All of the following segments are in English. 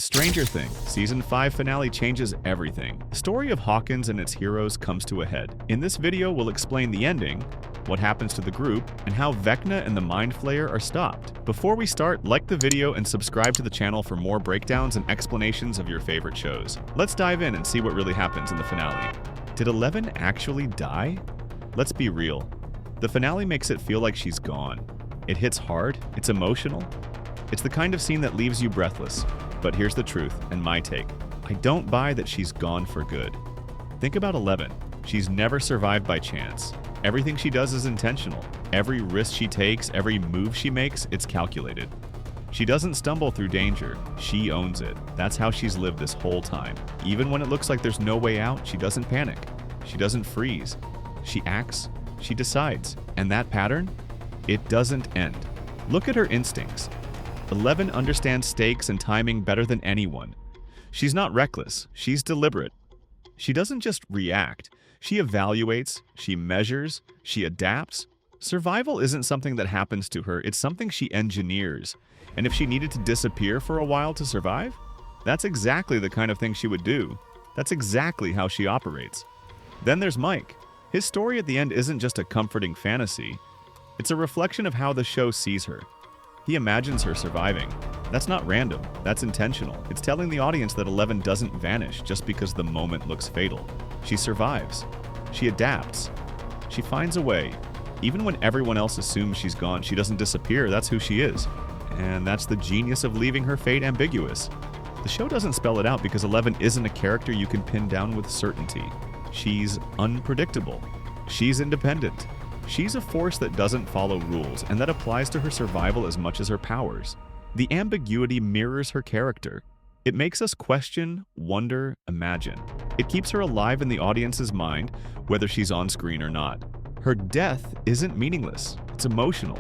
Stranger Things Season 5 finale changes everything. The story of Hawkins and its heroes comes to a head. In this video, we'll explain the ending, what happens to the group, and how Vecna and the Mind Flayer are stopped. Before we start, like the video and subscribe to the channel for more breakdowns and explanations of your favorite shows. Let's dive in and see what really happens in the finale. Did Eleven actually die? Let's be real. The finale makes it feel like she's gone. It hits hard, it's emotional. It's the kind of scene that leaves you breathless. But here's the truth, and my take. I don't buy that she's gone for good. Think about Eleven. She's never survived by chance. Everything she does is intentional. Every risk she takes, every move she makes, it's calculated. She doesn't stumble through danger. She owns it. That's how she's lived this whole time. Even when it looks like there's no way out, she doesn't panic. She doesn't freeze. She acts. She decides. And that pattern? It doesn't end. Look at her instincts. Eleven understands stakes and timing better than anyone. She's not reckless, she's deliberate. She doesn't just react, she evaluates, she measures, she adapts. Survival isn't something that happens to her, it's something she engineers. And if she needed to disappear for a while to survive, that's exactly the kind of thing she would do. That's exactly how she operates. Then there's Mike. His story at the end isn't just a comforting fantasy, it's a reflection of how the show sees her. He imagines her surviving. That's not random, that's intentional. It's telling the audience that Eleven doesn't vanish just because the moment looks fatal. She survives. She adapts. She finds a way. Even when everyone else assumes she's gone, she doesn't disappear, that's who she is. And that's the genius of leaving her fate ambiguous. The show doesn't spell it out because Eleven isn't a character you can pin down with certainty. She's unpredictable. She's independent. She's a force that doesn't follow rules, and that applies to her survival as much as her powers. The ambiguity mirrors her character. It makes us question, wonder, imagine. It keeps her alive in the audience's mind, whether she's on screen or not. Her death isn't meaningless. It's emotional.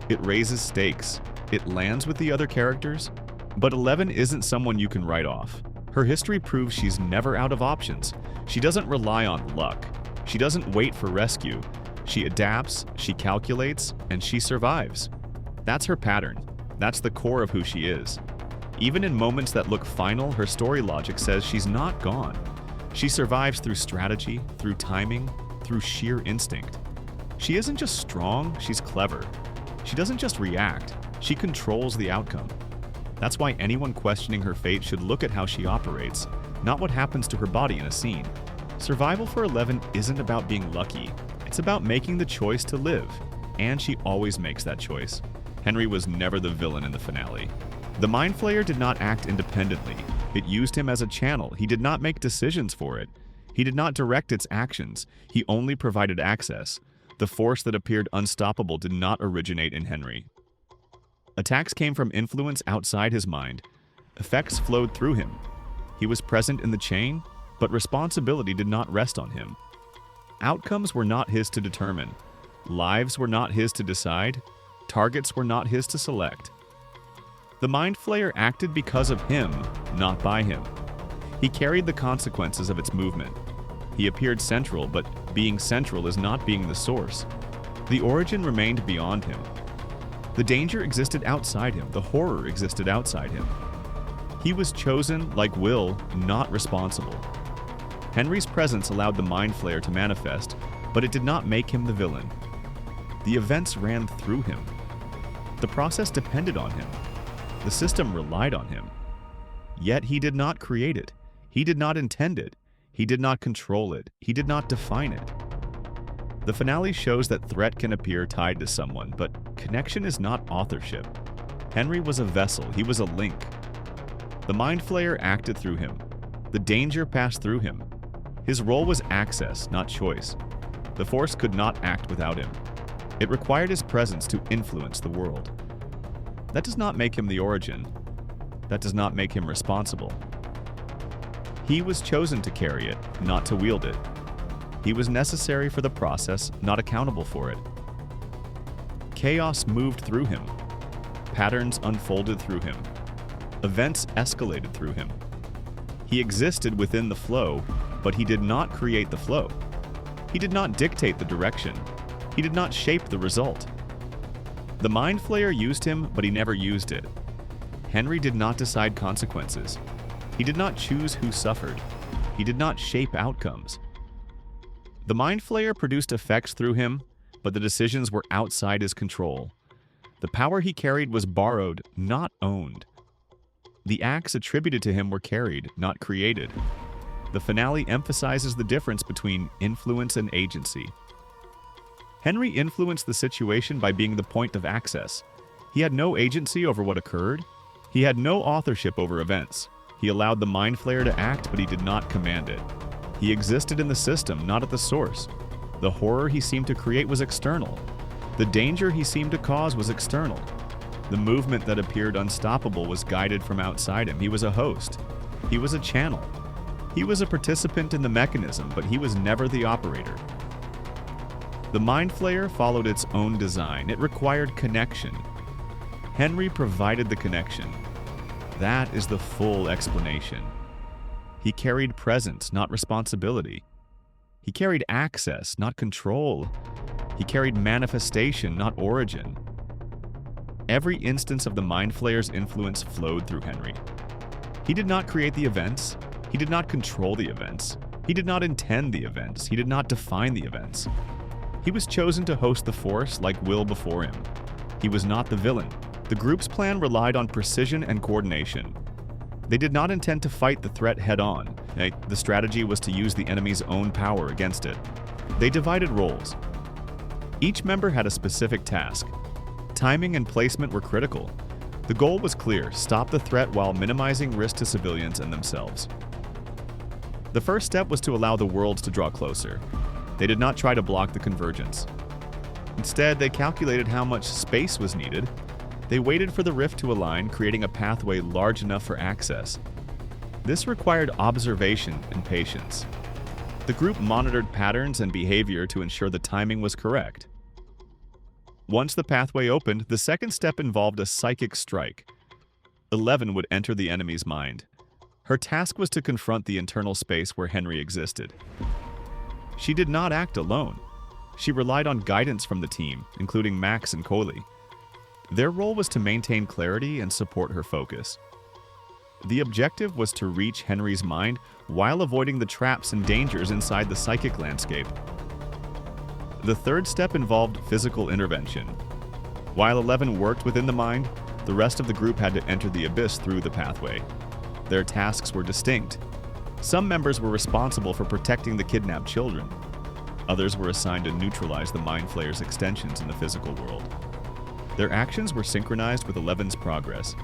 It raises stakes. It lands with the other characters. But Eleven isn't someone you can write off. Her history proves she's never out of options. She doesn't rely on luck. She doesn't wait for rescue. She adapts, she calculates, and she survives. That's her pattern. That's the core of who she is. Even in moments that look final, her story logic says she's not gone. She survives through strategy, through timing, through sheer instinct. She isn't just strong, she's clever. She doesn't just react, she controls the outcome. That's why anyone questioning her fate should look at how she operates, not what happens to her body in a scene. Survival for Eleven isn't about being lucky. It's about making the choice to live, and she always makes that choice. Henry was never the villain in the finale. The Mind Flayer did not act independently. It used him as a channel. He did not make decisions for it. He did not direct its actions. He only provided access. The force that appeared unstoppable did not originate in Henry. Attacks came from influence outside his mind. Effects flowed through him. He was present in the chain, but responsibility did not rest on him. Outcomes were not his to determine. Lives were not his to decide. Targets were not his to select. The Mind Flayer acted because of him, not by him. He carried the consequences of its movement. He appeared central, but being central is not being the source. The origin remained beyond him. The danger existed outside him. The horror existed outside him. He was chosen, like Will, not responsible. Henry's presence allowed the Mind Flayer to manifest, but it did not make him the villain. The events ran through him. The process depended on him. The system relied on him. Yet he did not create it. He did not intend it. He did not control it. He did not define it. The finale shows that threat can appear tied to someone, but connection is not authorship. Henry was a vessel. He was a link. The Mind Flayer acted through him. The danger passed through him. His role was access, not choice. The Force could not act without him. It required his presence to influence the world. That does not make him the origin. That does not make him responsible. He was chosen to carry it, not to wield it. He was necessary for the process, not accountable for it. Chaos moved through him. Patterns unfolded through him. Events escalated through him. He existed within the flow, but he did not create the flow. He did not dictate the direction. He did not shape the result. The Mind Flayer used him, but he never used it. Henry did not decide consequences. He did not choose who suffered. He did not shape outcomes. The Mind Flayer produced effects through him, but the decisions were outside his control. The power he carried was borrowed, not owned. The acts attributed to him were carried, not created. The finale emphasizes the difference between influence and agency. Henry influenced the situation by being the point of access. He had no agency over what occurred. He had no authorship over events. He allowed the Mind Flayer to act, but he did not command it. He existed in the system, not at the source. The horror he seemed to create was external. The danger he seemed to cause was external. The movement that appeared unstoppable was guided from outside him. He was a host. He was a channel. He was a participant in the mechanism, but he was never the operator. The Mind Flayer followed its own design. It required connection. Henry provided the connection. That is the full explanation. He carried presence, not responsibility. He carried access, not control. He carried manifestation, not origin. Every instance of the Mind Flayer's influence flowed through Henry. He did not create the events. He did not control the events. He did not intend the events. He did not define the events. He was chosen to host the force like Will before him. He was not the villain. The group's plan relied on precision and coordination. They did not intend to fight the threat head-on. The strategy was to use the enemy's own power against it. They divided roles. Each member had a specific task. Timing and placement were critical. The goal was clear: stop the threat while minimizing risk to civilians and themselves. The first step was to allow the worlds to draw closer. They did not try to block the convergence. Instead, they calculated how much space was needed. They waited for the rift to align, creating a pathway large enough for access. This required observation and patience. The group monitored patterns and behavior to ensure the timing was correct. Once the pathway opened, the second step involved a psychic strike. 11 would enter the enemy's mind. Her task was to confront the internal space where Henry existed. She did not act alone. She relied on guidance from the team, including Max and Coley. Their role was to maintain clarity and support her focus. The objective was to reach Henry's mind while avoiding the traps and dangers inside the psychic landscape. The third step involved physical intervention. While 11 worked within the mind, the rest of the group had to enter the abyss through the pathway. Their tasks were distinct. Some members were responsible for protecting the kidnapped children. Others were assigned to neutralize the Mind Flayer's extensions in the physical world. Their actions were synchronized with 11's progress.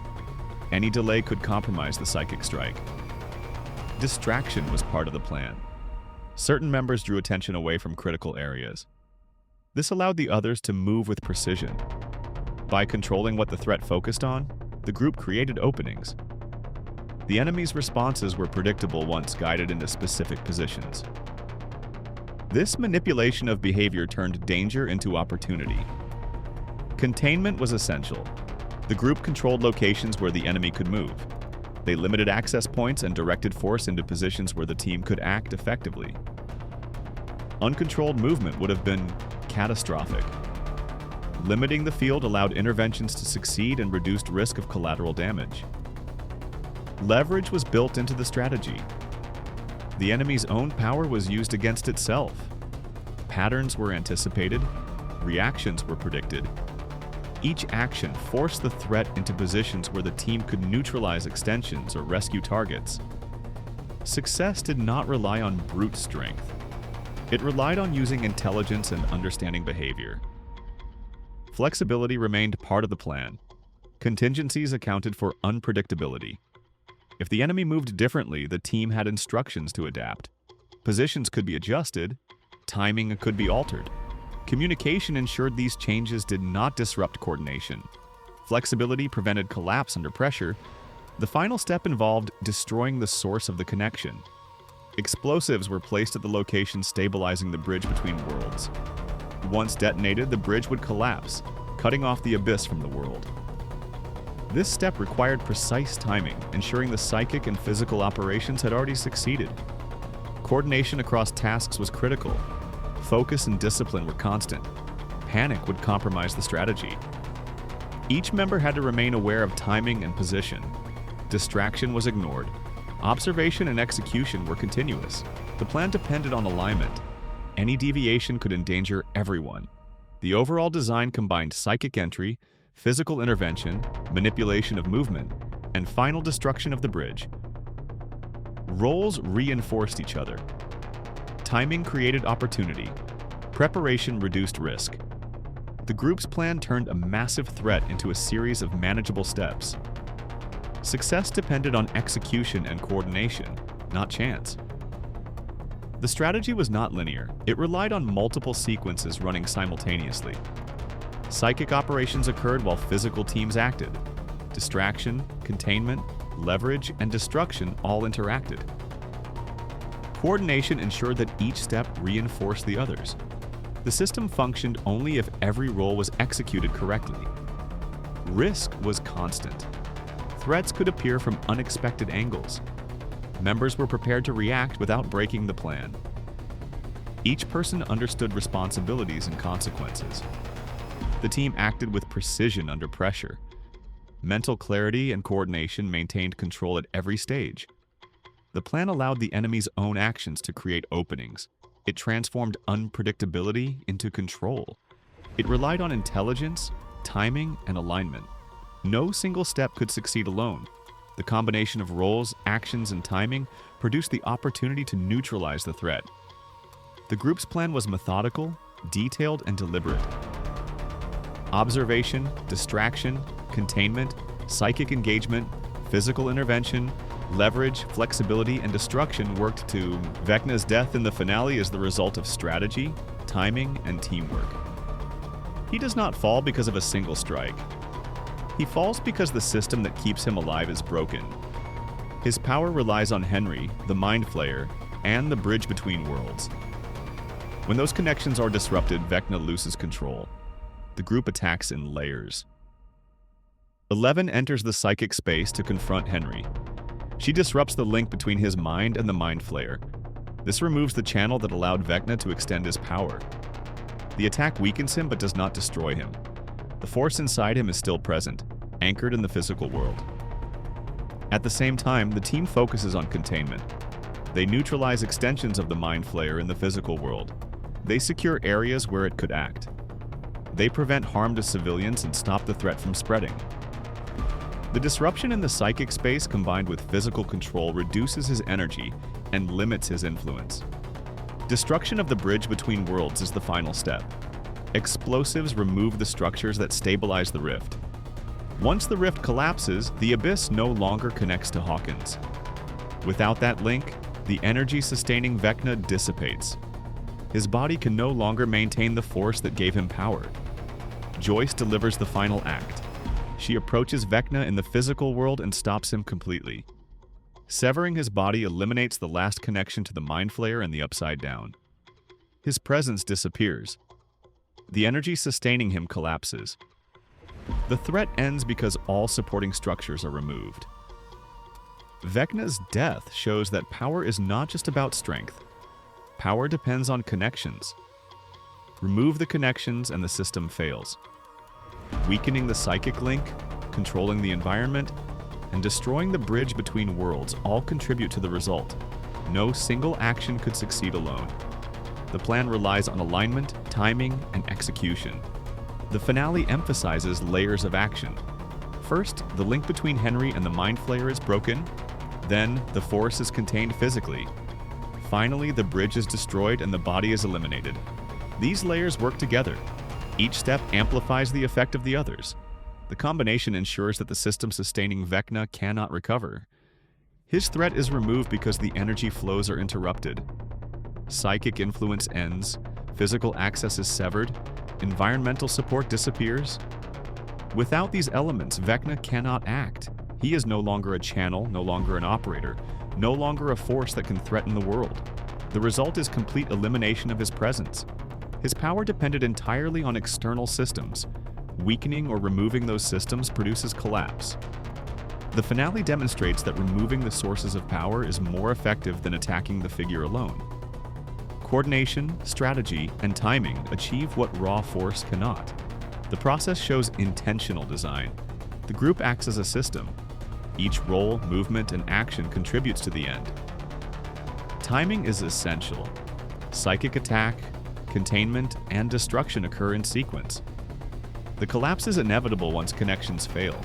Any delay could compromise the psychic strike. Distraction was part of the plan. Certain members drew attention away from critical areas. This allowed the others to move with precision. By controlling what the threat focused on, the group created openings. The enemy's responses were predictable once guided into specific positions. This manipulation of behavior turned danger into opportunity. Containment was essential. The group controlled locations where the enemy could move. They limited access points and directed force into positions where the team could act effectively. Uncontrolled movement would have been catastrophic. Limiting the field allowed interventions to succeed and reduced risk of collateral damage. Leverage was built into the strategy. The enemy's own power was used against itself. Patterns were anticipated. Reactions were predicted. Each action forced the threat into positions where the team could neutralize extensions or rescue targets. Success did not rely on brute strength. It relied on using intelligence and understanding behavior. Flexibility remained part of the plan. Contingencies accounted for unpredictability. If the enemy moved differently, the team had instructions to adapt. Positions could be adjusted. Timing could be altered. Communication ensured these changes did not disrupt coordination. Flexibility prevented collapse under pressure. The final step involved destroying the source of the connection. Explosives were placed at the location stabilizing the bridge between worlds. Once detonated, the bridge would collapse, cutting off the abyss from the world. This step required precise timing, ensuring the psychic and physical operations had already succeeded. Coordination across tasks was critical. Focus and discipline were constant. Panic would compromise the strategy. Each member had to remain aware of timing and position. Distraction was ignored. Observation and execution were continuous. The plan depended on alignment. Any deviation could endanger everyone. The overall design combined psychic entry, physical intervention, manipulation of movement, and final destruction of the bridge. Roles reinforced each other. Timing created opportunity. Preparation reduced risk. The group's plan turned a massive threat into a series of manageable steps. Success depended on execution and coordination, not chance. The strategy was not linear. It relied on multiple sequences running simultaneously. Psychic operations occurred while physical teams acted. Distraction, containment, leverage, and destruction all interacted. Coordination ensured that each step reinforced the others. The system functioned only if every role was executed correctly. Risk was constant. Threats could appear from unexpected angles. Members were prepared to react without breaking the plan. Each person understood responsibilities and consequences. The team acted with precision under pressure. Mental clarity and coordination maintained control at every stage. The plan allowed the enemy's own actions to create openings. It transformed unpredictability into control. It relied on intelligence, timing, and alignment. No single step could succeed alone. The combination of roles, actions, and timing produced the opportunity to neutralize the threat. The group's plan was methodical, detailed, and deliberate. Observation, distraction, containment, psychic engagement, physical intervention, leverage, flexibility, and destruction worked to VECNA'S death in the finale is the result of strategy, timing, and teamwork. He does not fall because of a single strike. He falls because the system that keeps him alive is broken. His power relies on Henry, the Mind Flayer, and the bridge between worlds. When those connections are disrupted, VECNA loses control. The group attacks in layers. 11 enters the psychic space to confront Henry. She disrupts the link between his mind and the Mind Flayer. This removes the channel that allowed VECNA to extend his power. The attack weakens him but does not destroy him. The force inside him is still present, anchored in the physical world. At the same time, the team focuses on containment. They neutralize extensions of the Mind Flayer in the physical world. They secure areas where it could act. They prevent harm to civilians and stop the threat from spreading. The disruption in the psychic space combined with physical control reduces his energy and limits his influence. Destruction of the bridge between worlds is the final step. Explosives remove the structures that stabilize the rift. Once the rift collapses, the abyss no longer connects to Hawkins. Without that link, the energy sustaining VECNA dissipates. His body can no longer maintain the force that gave him power. Joyce delivers the final act. She approaches VECNA in the physical world and stops him completely. Severing his body eliminates the last connection to the Mind Flayer and the Upside Down. His presence disappears. The energy sustaining him collapses. The threat ends because all supporting structures are removed. VECNA'S death shows that power is not just about strength. Power depends on connections. Remove the connections and the system fails. Weakening the psychic link, controlling the environment, and destroying the bridge between worlds all contribute to the result. No single action could succeed alone. The plan relies on alignment, timing, and execution. The finale emphasizes layers of action. First, the link between Henry and the Mind Flayer is broken. Then, the force is contained physically. Finally, the bridge is destroyed and the body is eliminated. These layers work together. Each step amplifies the effect of the others. The combination ensures that the system sustaining VECNA cannot recover. His threat is removed because the energy flows are interrupted. Psychic influence ends, physical access is severed, environmental support disappears. Without these elements, VECNA cannot act. He is no longer a channel, no longer an operator, no longer a force that can threaten the world. The result is complete elimination of his presence. His power depended entirely on external systems. Weakening or removing those systems produces collapse. The finale demonstrates that removing the sources of power is more effective than attacking the figure alone. Coordination, strategy, and timing achieve what raw force cannot. The process shows intentional design. The group acts as a system. Each role, movement, and action contributes to the end. Timing is essential. Psychic attack, containment, and destruction occur in sequence. The collapse is inevitable once connections fail.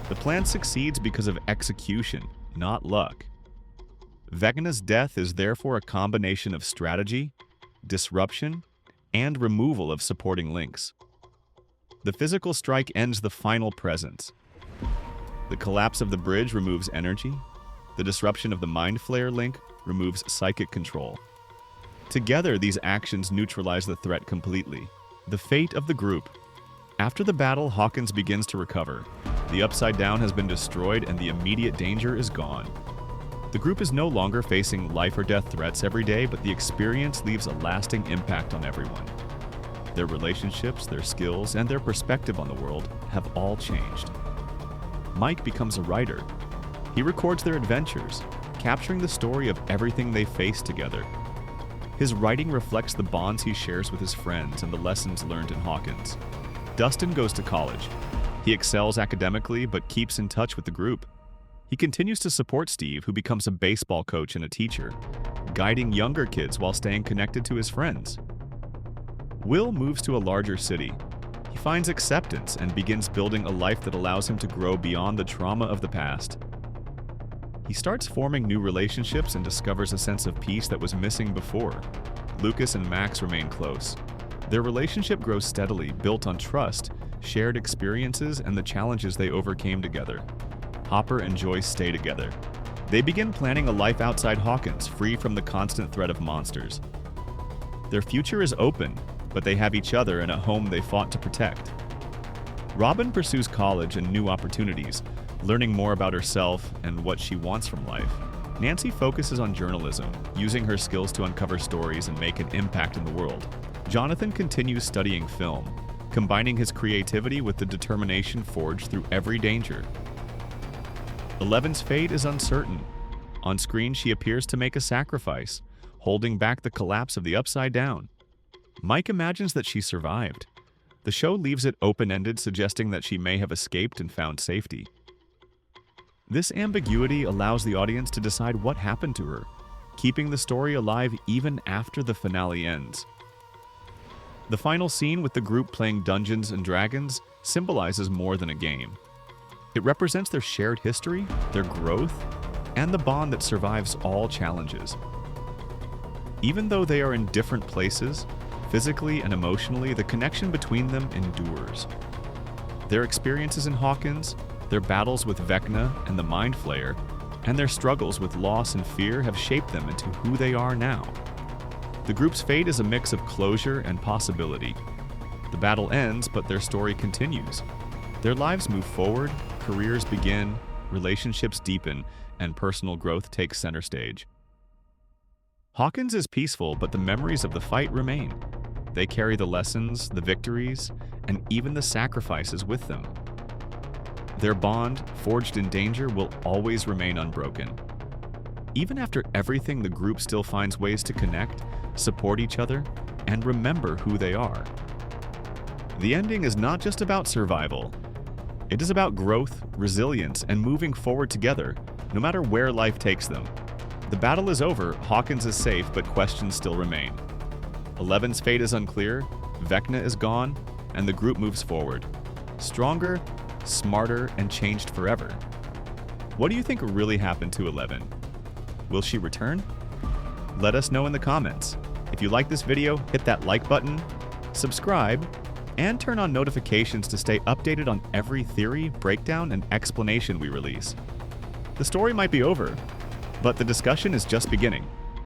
The plan succeeds because of execution, not luck. VECNA'S death is therefore a combination of strategy, disruption, and removal of supporting links. The physical strike ends the final presence. The collapse of the bridge removes energy. The disruption of the Mind Flayer link removes psychic control. Together, these actions neutralize the threat completely. The fate of the group. After the battle, Hawkins begins to recover. The Upside Down has been destroyed and the immediate danger is gone. The group is no longer facing life or death threats every day, but the experience leaves a lasting impact on everyone. Their relationships, their skills, and their perspective on the world have all changed. Mike becomes a writer. He records their adventures, capturing the story of everything they faced together. His writing reflects the bonds he shares with his friends and the lessons learned in Hawkins. Dustin goes to college. He excels academically but keeps in touch with the group. He continues to support Steve, who becomes a baseball coach and a teacher, guiding younger kids while staying connected to his friends. Will moves to a larger city. He finds acceptance and begins building a life that allows him to grow beyond the trauma of the past. He starts forming new relationships and discovers a sense of peace that was missing before. Lucas and Max remain close. Their relationship grows steadily, built on trust, shared experiences, and the challenges they overcame together. Hopper and Joyce stay together. They begin planning a life outside Hawkins, free from the constant threat of monsters. Their future is open, but they have each other and a home they fought to protect. Robin pursues college and new opportunities, learning more about herself and what she wants from life. Nancy focuses on journalism, using her skills to uncover stories and make an impact in the world. Jonathan continues studying film, combining his creativity with the determination forged through every danger. Eleven's fate is uncertain. On screen, she appears to make a sacrifice, holding back the collapse of the Upside Down. Mike imagines that she survived. The show leaves it open-ended, suggesting that she may have escaped and found safety. This ambiguity allows the audience to decide what happened to her, keeping the story alive even after the finale ends. The final scene with the group playing Dungeons and Dragons symbolizes more than a game. It represents their shared history, their growth, and the bond that survives all challenges. Even though they are in different places, physically and emotionally, the connection between them endures. Their experiences in Hawkins, their battles with Vecna and the Mind Flayer, and their struggles with loss and fear have shaped them into who they are now. The group's fate is a mix of closure and possibility. The battle ends, but their story continues. Their lives move forward, careers begin, relationships deepen, and personal growth takes center stage. Hawkins is peaceful, but the memories of the fight remain. They carry the lessons, the victories, and even the sacrifices with them. Their bond, forged in danger, will always remain unbroken. Even after everything, the group still finds ways to connect, support each other, and remember who they are. The ending is not just about survival. It is about growth, resilience, and moving forward together, no matter where life takes them. The battle is over, Hawkins is safe, but questions still remain. Eleven's fate is unclear, Vecna is gone, and the group moves forward. Stronger, smarter, and changed forever. What do you think really happened to 11? Will she return? Let us know in the comments. If you like this video, hit that like button, subscribe, and turn on notifications to stay updated on every theory, breakdown, and explanation we release. The story might be over, but the discussion is just beginning.